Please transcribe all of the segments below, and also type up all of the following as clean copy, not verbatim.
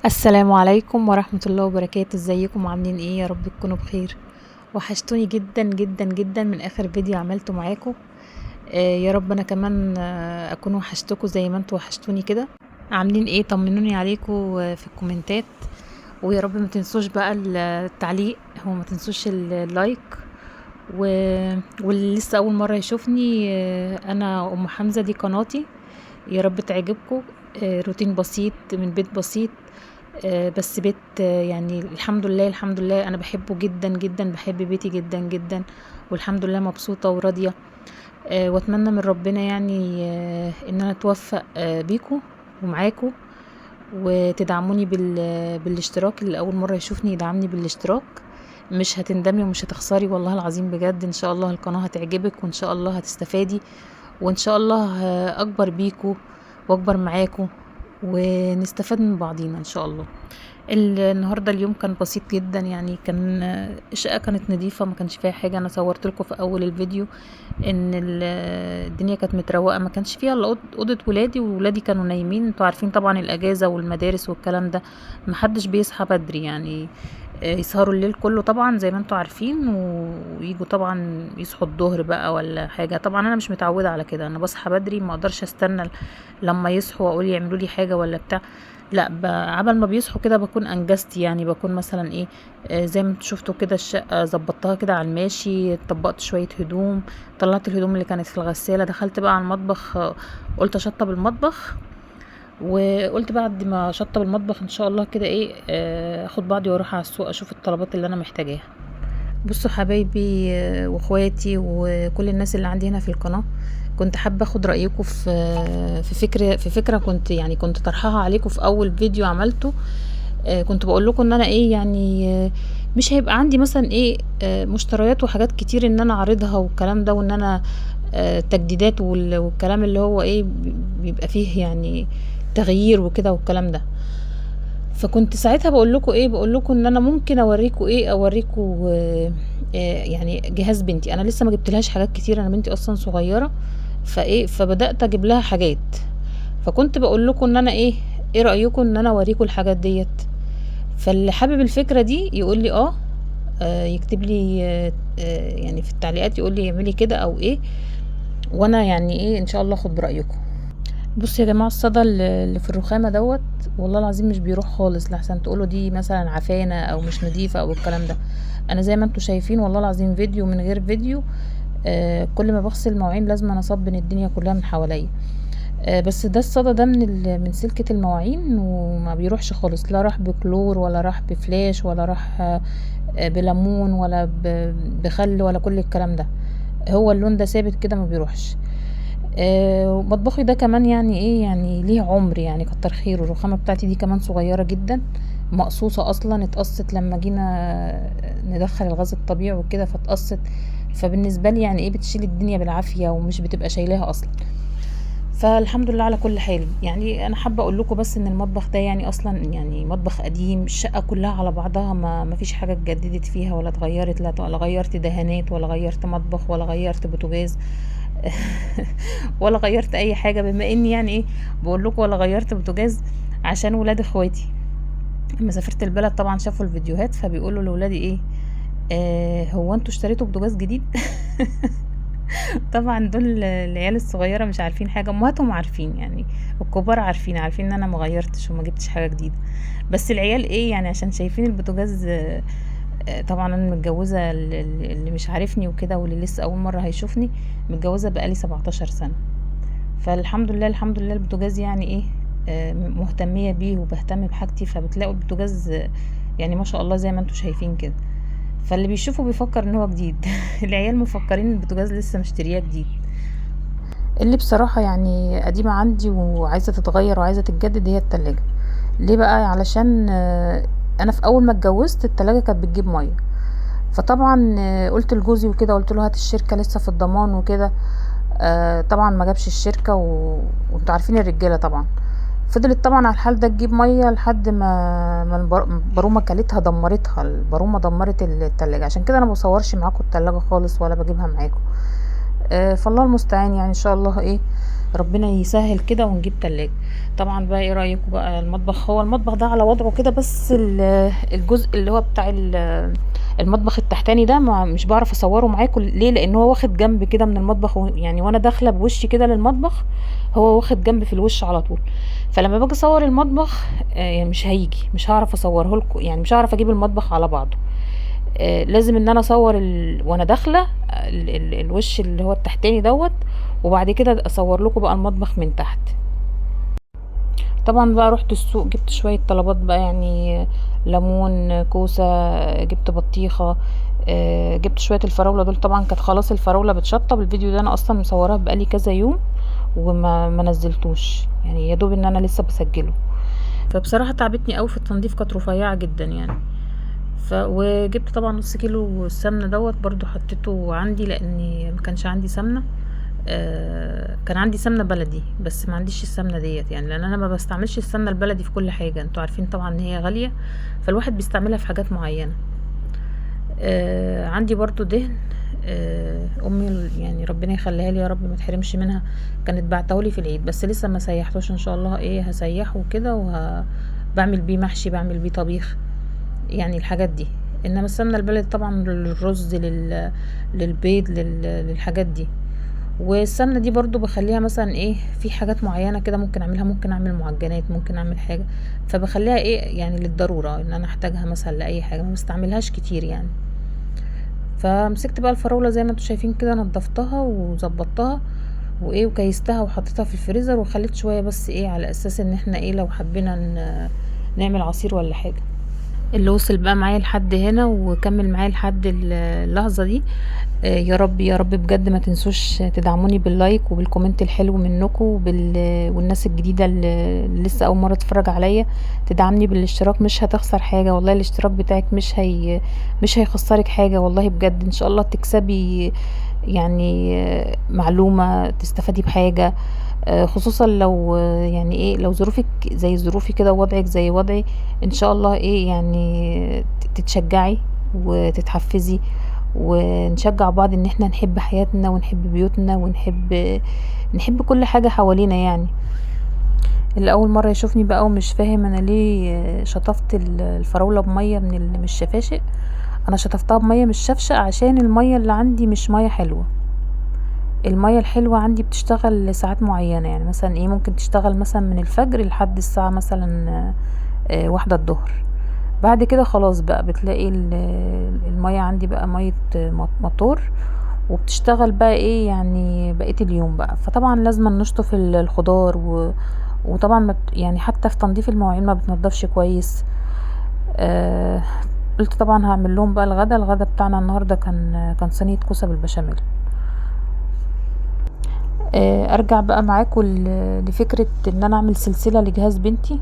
السلام عليكم ورحمة الله وبركاته. ازيكم عاملين ايه؟ يا رب تكونوا بخير. وحشتوني جدا جدا جدا من اخر فيديو عملته معاكم. يا رب انا كمان اكون وحشتكم زي ما انتوا وحشتوني كده. عاملين ايه؟ طمنوني عليكم في الكومنتات. ويا رب ما تنسوش بقى التعليق، هو ما تنسوش اللايك. و... واللي لسه اول مرة يشوفني، انا ام حمزة، دي قناتي. يا رب تعجبكم. روتين بسيط من بيت بسيط. بس بيت، يعني الحمد لله الحمد لله انا بحبه جدا جدا، بحب بيتي جدا جدا. والحمد لله مبسوطة وراضية. واتمنى من ربنا يعني ان انا اتوفق بيكم ومعاكم. وتدعموني بالاشتراك. اللي اول مرة يشوفني يدعمني بالاشتراك. مش هتندمي ومش هتخسري والله العظيم بجد. ان شاء الله القناة هتعجبك وان شاء الله هتستفادي. وان شاء الله اكبر بيكو واكبر معاكو ونستفاد من بعضينا ان شاء الله. النهارده اليوم كان بسيط جدا، يعني كان الشقه كانت نظيفه، ما كانش فيها حاجه. انا صورت لكم في اول الفيديو ان الدنيا كانت متروقه، ما كانش فيها الا اوضه ولادي، وولادي كانوا نايمين. انتوا عارفين طبعا الاجازه والمدارس والكلام ده محدش بيصحى بدري يعني. يسهروا الليل كله طبعا زي ما انتوا عارفين، ويجوا طبعا يصحوا الظهر بقى ولا حاجه. طبعا انا مش متعوده على كده، انا بصحى بدري، ما اقدرش استنى لما يصحوا واقول يعملوا لي حاجه ولا بتاع. لا، عبل ما بيصحوا كده بكون انجزت، يعني بكون مثلا ايه، زي ما انتوا شفتوا كده الشقه ظبطتها كده على الماشي، طبقت شويه هدوم، طلعت الهدوم اللي كانت في الغساله، دخلت بقى على المطبخ. قلت اشطب المطبخ. وقلت بعد ما شطب المطبخ ان شاء الله كده ايه، اخد بعضي واروح على السوق اشوف الطلبات اللي انا محتاجاها. بصوا حبايبي واخواتي وكل الناس اللي عندي هنا في القناه، كنت حابه اخد رايكم في فكره كنت طرحها عليكم في اول فيديو عملته. كنت بقول لكم ان انا ايه يعني، مش هيبقى عندي مثلا ايه مشتريات وحاجات كتير ان انا اعرضها والكلام ده، وان انا تجديدات والكلام اللي هو ايه بيبقى فيه يعني تغيير وكده والكلام ده. فكنت ساعتها بقول لكم ان انا ممكن اوريكم يعني جهاز بنتي. انا لسه ما جبتلهاش حاجات كتير، انا بنتي اصلا صغيره. فبدات اجيب لها حاجات. فكنت بقول لكم ان انا ايه رايكم ان انا اوريكم الحاجات ديت. فاللي حابب الفكره دي يقول لي يكتب لي يعني في التعليقات، يقول لي اعملي كده او ايه، وانا يعني ايه ان شاء الله اخد برايكم. بصوا يا جماعه، الصدى اللي في الرخامه دوت والله العظيم مش بيروح خالص، لحسن تقولوا دي مثلا عفانه او مش نظيفه او الكلام ده. انا زي ما انتوا شايفين والله العظيم فيديو من غير فيديو، كل ما بغسل مواعين لازم انا اصبن الدنيا كلها من حواليا. بس ده الصدى ده من سلكة المواعين، وما بيروحش خالص، لا راح بكلور ولا راح بفلاش ولا راح بليمون ولا بخل ولا كل الكلام ده. هو اللون ده ثابت كده ما بيروحش. ومطبخي ده كمان يعني ايه، يعني ليه عمر، يعني كتر خيره. الرخامه بتاعتي دي كمان صغيره جدا، مقصوصه اصلا، اتقصت لما جينا ندخل الغاز الطبيعي وكده فاتقصت. فبالنسبه لي يعني ايه بتشيل الدنيا بالعافيه ومش بتبقى شايلاها اصلا. فالحمد لله على كل حال. يعني انا حابه اقول لكم بس ان المطبخ ده يعني اصلا يعني مطبخ قديم، الشقه كلها على بعضها ما فيش حاجه اتجددت فيها ولا اتغيرت، لا غيرت دهانات ولا غيرت مطبخ ولا غيرت بوتاجاز ولا غيرت اي حاجه. بما اني يعني ايه بقول لكم ولا غيرت بوتاجاز، عشان ولاد اخواتي لما سافرت البلد طبعا شافوا الفيديوهات، فبيقولوا لاولادي ايه، هو انتوا اشتريتوا بوتاجاز جديد؟ طبعا دول العيال الصغيره مش عارفين حاجه، امهاتهم عارفين يعني، الكبار عارفين ان انا ما غيرتش وما جبتش حاجه جديده. بس العيال ايه يعني عشان شايفين البوتاجاز. طبعا انا متجوزه، اللي مش عارفني وكده واللي لسه اول مره هيشوفني، متجوزه بقالي 17 سنه. فالحمد لله الحمد لله البوتاجاز يعني ايه، مهتميه بيه وبهتم بحاجتي، فبتلاقوا البوتاجاز يعني ما شاء الله زي ما انتوا شايفين كده. فاللي بيشوفه بيفكر ان هو جديد العيال مفكرين ان البوتاجاز لسه مشترياه جديد. اللي بصراحة يعني قديمة عندي وعايزة تتغير وعايزة تتجدد هي التلاجة. ليه بقى؟ علشان انا في اول ما اتجوزت التلاجة كانت بتجيب مية. فطبعا قلت لجوزي وكده، قلت له هات الشركة لسه في الضمان وكده. طبعا ما جابش الشركة وانتوا عارفين الرجالة طبعا. فضلت طبعا على الحال ده تجيب مية لحد ما البارومة كلتها، دمرتها البارومة، دمرت التلاجة. عشان كده انا بصورش معاكم التلاجة خالص ولا بجيبها معاكم. فالله المستعان يعني ان شاء الله ايه، ربنا يسهل كده ونجيب تلاجة. طبعا بقى ايه رأيكم بقى المطبخ؟ هو المطبخ ده على وضعه كده، بس الجزء اللي هو بتاع المطبخ التحتاني ده مش بعرف اصوره معاكم ليه، لان هو واخد جنب كده من المطبخ، يعني وانا داخله بوشي كده للمطبخ هو واخد جنب في الوش على طول. فلما باجي اصور المطبخ يعني مش هعرف اصوره لكم، يعني مش هعرف اجيب المطبخ على بعضه. لازم ان انا اصور وانا داخله الوش اللي هو التحتاني دوت، وبعد كده اصور لكم بقى المطبخ من تحت. طبعا بقى رحت السوق، جبت شويه طلبات بقى، يعني ليمون، كوسه، جبت بطيخه، جبت شويه الفراوله دول. طبعا كانت خلاص الفراوله بتشطب. الفيديو ده انا اصلا مصوراه بقالي كذا يوم وما نزلتوش، يعني يا دوب ان انا لسه بسجله. فبصراحه تعبتني قوي في التنظيف، كانت رفيعه جدا يعني. وجبت طبعا نص كيلو السمنه دوت برضو، حطيته عندي لاني ما كانش عندي سمنه. كان عندي سمنه بلدي بس ما عنديش السمنه ديت، يعني لان انا ما بستعملش السمنه البلدي في كل حاجه، انتوا عارفين طبعا ان هي غاليه، فالواحد بيستعملها في حاجات معينه. عندي برضو دهن. امي يعني ربنا يخليها لي يا رب، ما تحرمش منها، كانت بعتهولي في العيد، بس لسه ما سيحتوش. ان شاء الله ايه هسيحه كده وبعمل بيه محشي، بعمل بيه طبيخ، يعني الحاجات دي. انما السمنه البلدي طبعا للرز، للبيض، للحاجات دي. والسمنه دي برضو بخليها مثلا ايه في حاجات معينه كده ممكن اعملها، ممكن اعمل معجنات، ممكن اعمل حاجه، فبخليها ايه يعني للضروره ان انا احتاجها مثلا لاي حاجه، ما بستعملهاش كتير يعني. فمسكت بقى الفراوله زي ما انتوا شايفين كده، نضفتها وظبطتها وايه وكيستها وحطيتها في الفريزر، وخليت شويه بس ايه على اساس ان احنا ايه لو حبينا نعمل عصير ولا حاجه. اللي وصل بقى معايا لحد هنا وكمل معايا لحد اللحظة دي، يا رب يا رب بجد ما تنسوش تدعموني باللايك وبالكومنت الحلو منكم، والناس الجديدة اللي لسه اول مرة تتفرج عليا تدعمني بالاشتراك. مش هتخسر حاجة والله، الاشتراك بتاعك مش هيخسرك حاجة والله بجد. ان شاء الله تكسبي يعني معلومة، تستفادي بحاجة، خصوصا لو يعني ايه لو ظروفك زي ظروفي كده ووضعك زي وضعي، ان شاء الله ايه يعني تتشجعي وتتحفزي، ونشجع بعض ان احنا نحب حياتنا ونحب بيوتنا نحب كل حاجة حوالينا يعني. اللي اول مرة يشوفني بقى ومش فاهم انا ليه شطفت الفراولة بمية من الشفاشق، انا شطفتها بمية من الشفشق عشان المية اللي عندي مش مية حلوة. المية الحلوة عندي بتشتغل ساعات معينة، يعني مثلا ايه ممكن تشتغل مثلا من الفجر لحد الساعة مثلا 1 الظهر، بعد كده خلاص بقى بتلاقي المية عندي بقى مية مطور، وبتشتغل بقى ايه يعني بقية اليوم بقى. فطبعا لازم نشطف الخضار وطبعا يعني حتى في تنظيف المواعين ما بتنضفش كويس. قلت طبعا هعمل لهم بقى الغدا بتاعنا النهاردة كان صينية كوسة بالبشاميل. ارجع بقى معاكم لفكرة ان انا اعمل سلسلة لجهاز بنتي،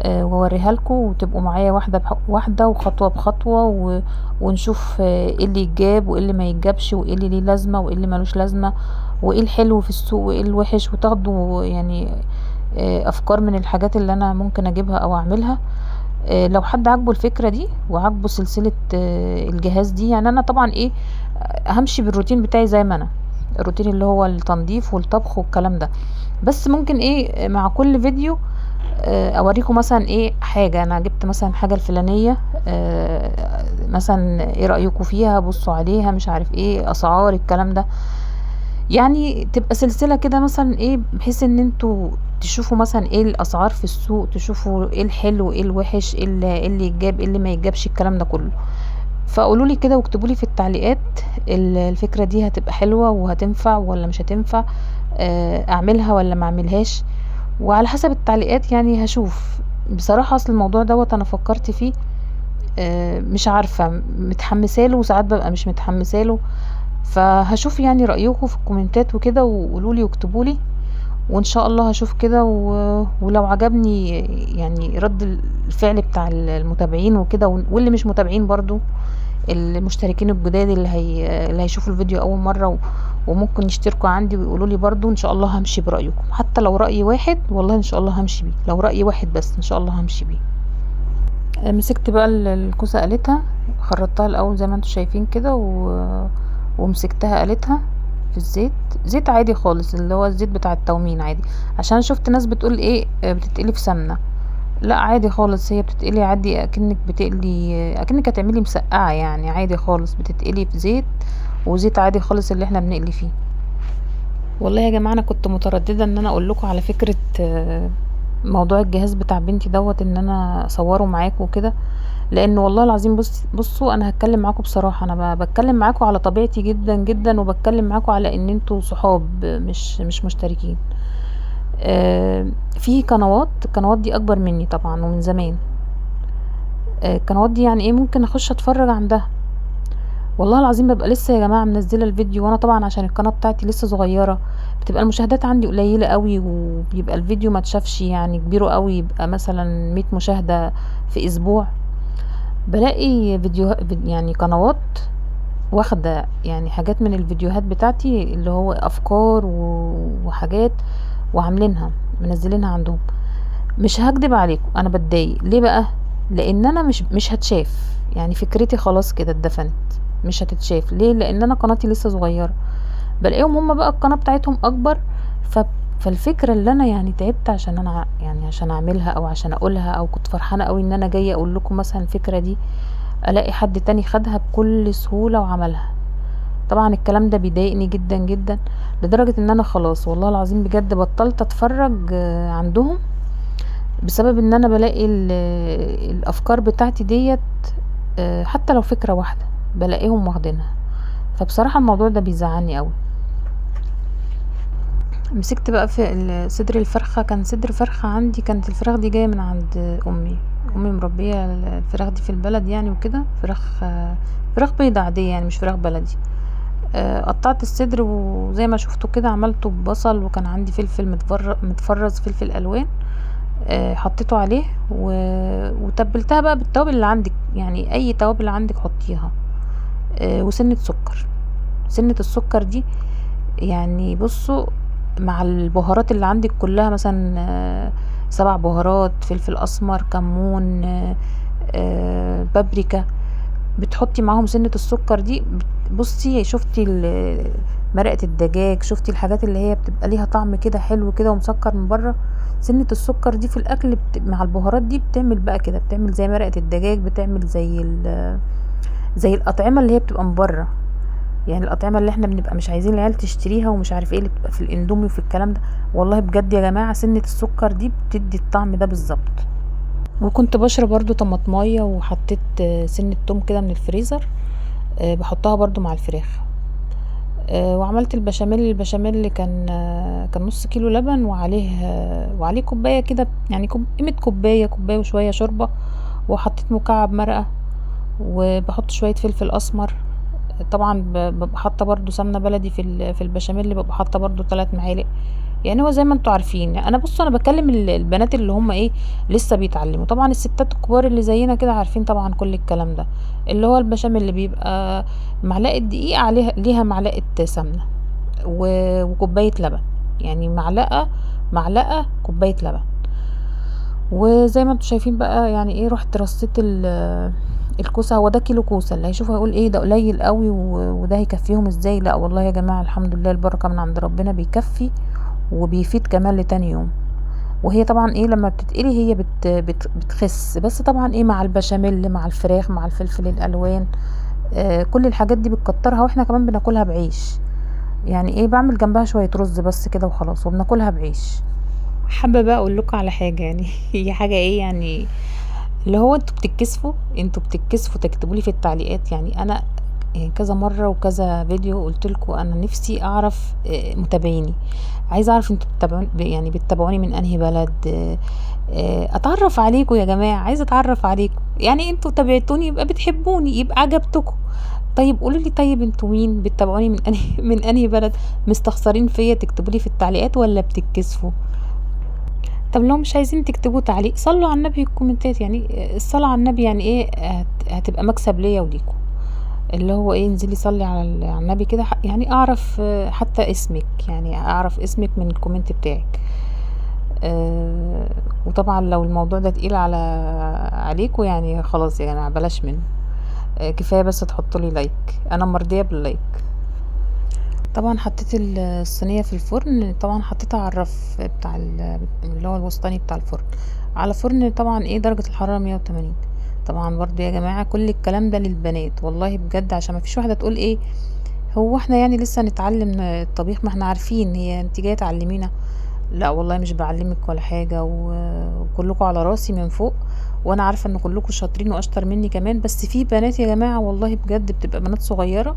واوريها لكم وتبقوا معايا واحدة بواحدة وخطوة بخطوة، ونشوف ايه اللي يتجاب وايه اللي ما يتجابش، وايه اللي ليه لازمة وايه اللي ملوش لازمة، وايه الحلو في السوق وايه الوحش، وتاخدوا يعني افكار من الحاجات اللي انا ممكن اجيبها او اعملها. لو حد عجبه الفكرة دي وعجبه سلسلة الجهاز دي، يعني انا طبعا ايه همشي بالروتين بتاعي زي ما انا، الروتين اللي هو التنظيف والطبخ والكلام ده، بس ممكن ايه مع كل فيديو اوريكم مثلا ايه حاجة انا جبت مثلا حاجة الفلانية، مثلا ايه رأيكم فيها، بصوا عليها، مش عارف ايه اسعار الكلام ده، يعني تبقى سلسلة كده مثلا ايه بحيث ان انتوا تشوفوا مثلا ايه الاسعار في السوق، تشوفوا ايه الحلو ايه الوحش، ايه اللي يتجاب ايه اللي ما يتجابش الكلام ده كله. فقولوا لي كده واكتبوا لي في التعليقات الفكرة دي هتبقى حلوة وهتنفع ولا مش هتنفع، اعملها ولا ما اعملهاش، وعلى حسب التعليقات يعني هشوف. بصراحة اصل الموضوع دوت انا فكرت فيه، مش عارفة متحمسة له وساعات ببقى مش متحمسة له، فهشوف يعني رأيكم في الكومنتات وكده، وقولوا لي واكتبوا لي، وان شاء الله هشوف كده ولو عجبني يعني رد الفعل بتاع المتابعين وكده، واللي مش متابعين برضو المشتركين الجداد اللي هيشوفوا الفيديو اول مرة وممكن يشتركوا عندي ويقولوا لي برضو، ان شاء الله همشي برأيكم، حتى لو رأي واحد والله ان شاء الله همشي بيه، لو رأي واحد بس ان شاء الله همشي بيه. مسكت بقى الكوسة قليتها، خرطتها الاول زي ما انتوا شايفين كده ومسكتها قليتها في في الزيت، زيت عادي خالص اللي هو الزيت بتاع التومين عادي، عشان شفت ناس بتقول ايه بتتقلي في سمنة. لا عادي خالص، هي بتتقلي عادي اكنك بتقلي، اكنك هتعملي مسقعة يعني، عادي خالص بتتقلي في زيت، وزيت عادي خالص اللي احنا بنقلي فيه. والله يا جماعة انا كنت مترددة ان انا اقول لكم على فكرة موضوع الجهاز بتاع بنتي دوت ان انا اصوره معاكم وكده، لان والله العظيم بصوا انا هتكلم معاكم بصراحة، انا بتكلم معاكم على طبيعتي جدا جدا، وبتكلم معاكم على ان انتوا صحاب مش مشتركين. في القنوات دي اكبر مني طبعا ومن زمان. القنوات دي يعني ايه ممكن اخش اتفرج عندها، والله العظيم ببقى لسه يا جماعه منزله الفيديو، وانا طبعا عشان القناه بتاعتي لسه صغيره بتبقى المشاهدات عندي قليله قوي، وبيبقى الفيديو ما تشافش يعني، كبيره قوي يبقى مثلا 100 مشاهده في اسبوع. بلاقي يعني قنوات واخده يعني حاجات من الفيديوهات بتاعتي اللي هو افكار وحاجات، وعاملينها منزلينها عندهم. مش هكدب عليكم انا بتضايق ليه بقى، لان انا مش هتشاف يعني، فكرتي خلاص كده اتدفنت، مش هتتشاف ليه، لان انا قناتي لسه صغيره. بلاقيهم هم بقى القناه بتاعتهم اكبر، ف فالفكره اللي انا يعني تعبت عشان انا يعني عشان اعملها او عشان اقولها، او كنت فرحانه قوي ان انا جايه اقول لكم مثلا الفكره دي، الاقي حد تاني خدها بكل سهوله وعملها. طبعا الكلام ده بيضايقني جدا جدا، لدرجه ان انا خلاص والله العظيم بجد بطلت اتفرج عندهم، بسبب ان انا بلاقي الافكار بتاعتي ديت حتى لو فكرة واحدة بلاقيهم واخدينها. فبصراحة الموضوع ده بيزعلني قوي. مسكت بقى في صدر الفرخة، كان صدر فرخة عندي، كانت الفراخ دي جاية من عند امي مربية الفراخ دي في البلد يعني وكده، فراخ بيضة عادية يعني مش فراخ بلدي. قطعت الصدر وزي ما شفتوا كده عملته ببصل، وكان عندي فلفل متفرز فلفل الوان، حطيته عليه وتبلتها بقى بالتوابل اللي عندك يعني، اي توابل عندك حطيها، وسنة سكر. سنة السكر دي يعني بصوا مع البهارات اللي عندك كلها، مثلا 7 بهارات، فلفل اسمر، كمون، بابريكا، بتحطي معاهم سنة السكر دي. بصي شفتي مرقة الدجاج، شفتي الحاجات اللي هي بتبقى ليها طعم كده حلو كده ومسكر من بره، سنة السكر دي في الاكل مع البهارات دي بتعمل بقى كده، بتعمل زي مرقة الدجاج، بتعمل زي الاطعمة اللي هي بتبقى من بره يعني، الاطعمة اللي احنا بنبقى مش عايزين العيال تشتريها ومش عارف ايه اللي بتبقى في الاندومي وفي الكلام ده. والله بجد يا جماعة سنة السكر دي بتدي الطعم ده بالظبط. وكنت بشرب برضو طماطمايه، وحطيت سنة توم كده من الفريزر، بحطها برضو مع الفراخ. وعملت البشاميل اللي كان نص كيلو لبن، وعليه كوباية كده يعني، قيمة كوباية وشوية شوربة، وحطيت مكعب مرقة، وبحط شوية فلفل اسمر. طبعا ببقى حاطه برضو سمنه بلدي في البشاميل، ببقى حاطه برضو 3 معالق يعني. هو زي ما انتوا عارفين انا، بصوا انا بكلم البنات اللي هم ايه لسه بيتعلموا، طبعا الستات الكبار اللي زينا كده عارفين طبعا كل الكلام ده، اللي هو البشاميل اللي بيبقى معلقه دقيق عليها ليها معلقه سمنه، وكوبايه لبن يعني، معلقه كوبايه لبن. وزي ما انتوا شايفين بقى يعني ايه، رحت رصيت الكوسه. هو ده كيلو كوسه، اللي هيشوفه هيقول ايه ده قليل قوي وده هيكفيهم ازاي؟ لا والله يا جماعه الحمد لله، البركه من عند ربنا، بيكفي وبيفيد كمان لتاني يوم. وهي طبعا ايه لما بتتقلي هي بتخس، بس طبعا ايه مع البشاميل مع الفراخ مع الفلفل الالوان، كل الحاجات دي بتكترها، واحنا كمان بناكلها بعيش يعني، ايه بعمل جنبها شويه رز بس كده وخلاص، وبناكلها بعيش. حابه بقى اقول لكم على حاجه يعني هي حاجه ايه يعني، اللي هو انتوا بتتكسفوا تكتبوا لي في التعليقات يعني. انا كذا مره وكذا فيديو قلت لكم انا نفسي اعرف متابعيني، عايزه اعرف انتوا بتتابعوني من انهي بلد، اتعرف عليكم يا جماعه، عايزه اتعرف عليكم يعني، انتوا تابعتوني يبقى بتحبوني، يبقى عجبتكم. طيب قولوا لي، طيب انتوا مين بتتابعوني من انهي من انهي بلد؟ مستخسرين فيا تكتبوا لي في التعليقات ولا بتتكسفوا؟ طب لو مش عايزين تكتبوا تعليق، صلوا على النبي في الكومنتات يعني، الصلاة على النبي يعني ايه هتبقى مكسب ليا وليكم، اللي هو ايه انزلي صلي على النبي كده يعني، اعرف حتى اسمك يعني، اعرف اسمك من الكومنت بتاعك. وطبعا لو الموضوع ده تقيل عليكم يعني، خلاص يا جماعه بلاش منه، كفايه بس تحطوا لي لايك، انا مرضيه باللايك. طبعا حطيت الصينيه في الفرن، طبعا حطيتها على الرف بتاع اللي هو الوسطاني بتاع الفرن، على فرن طبعا ايه درجه الحراره 180. طبعا برضو يا جماعه كل الكلام ده للبنات والله بجد، عشان ما فيش واحده تقول ايه هو احنا يعني لسه نتعلم الطبيخ، ما احنا عارفين، هي انت جايه تعلمينا؟ لا والله مش بعلمك ولا حاجه، وكلكم على راسي من فوق، وانا عارفه ان كلكم شاطرين واشطر مني كمان، بس في بنات يا جماعه والله بجد بتبقى بنات صغيره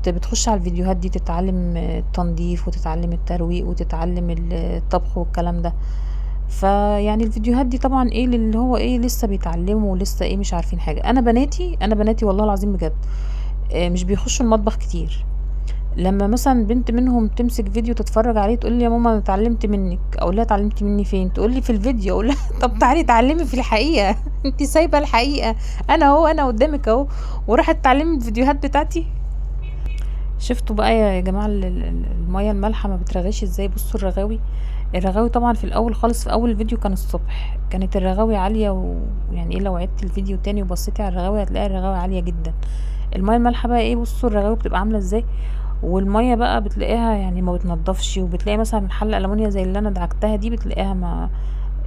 بتخش على الفيديوهات دي تتعلم التنظيف وتتعلم الترويق وتتعلم الطبخ والكلام ده. فيعني الفيديوهات دي طبعا ايه اللي هو ايه لسه بيتعلموا ولسه ايه مش عارفين حاجه. انا بناتي والله العظيم بجد مش بيخشوا المطبخ كتير. لما مثلا بنت منهم تمسك فيديو تتفرج عليه تقول لي يا ماما انا اتعلمت منك، اقول لها اتعلمتي مني فين؟ تقول لي في الفيديو. اقول لها طب تعالي اتعلمي في الحقيقه انت سايبه الحقيقه، انا قدامك اهو، وراحت تتعلمي الفيديوهات بتاعتي. شفتوا بقى يا جماعه الميه المالحه ما بترغيش ازاي؟ بصوا الرغاوي طبعا في الاول خالص في اول الفيديو كان الصبح كانت الرغاوي عاليه، ويعني ايه لو عدت الفيديو تاني وبصيتي على الرغاوي هتلاقي الرغاوي عاليه جدا. الميه المالحه بقى ايه، بصوا الرغاوي بتبقى عامله ازاي، والميه بقى بتلاقيها يعني ما بتنضفش، وبتلاقي مثلا حله ألمونيا زي اللي انا دعكتها دي بتلاقيها ما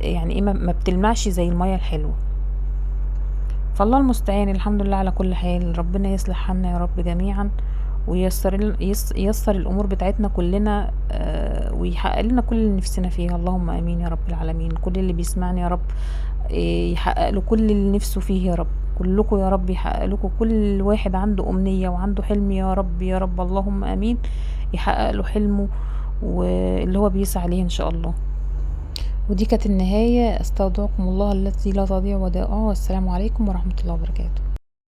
يعني ايه ما بتلمعش زي الميه الحلوه. فالله المستعان، الحمد لله على كل حال، ربنا يصلح حالنا يا رب جميعا، ييسر الامور بتاعتنا كلنا، ويحقق لنا كل اللي نفسنا فيه، اللهم امين يا رب العالمين. كل اللي بيسمعني يا رب يحقق له كل اللي نفسه فيه يا رب، كلكم يا رب يحقق لكم، كل واحد عنده امنية وعنده حلم يا رب يا رب، اللهم امين، يحقق له حلمه واللي هو بيسعى ليه ان شاء الله. ودي كانت النهاية، استودعكم الله الذي لا تضيع ودائعه، والسلام عليكم ورحمة الله وبركاته.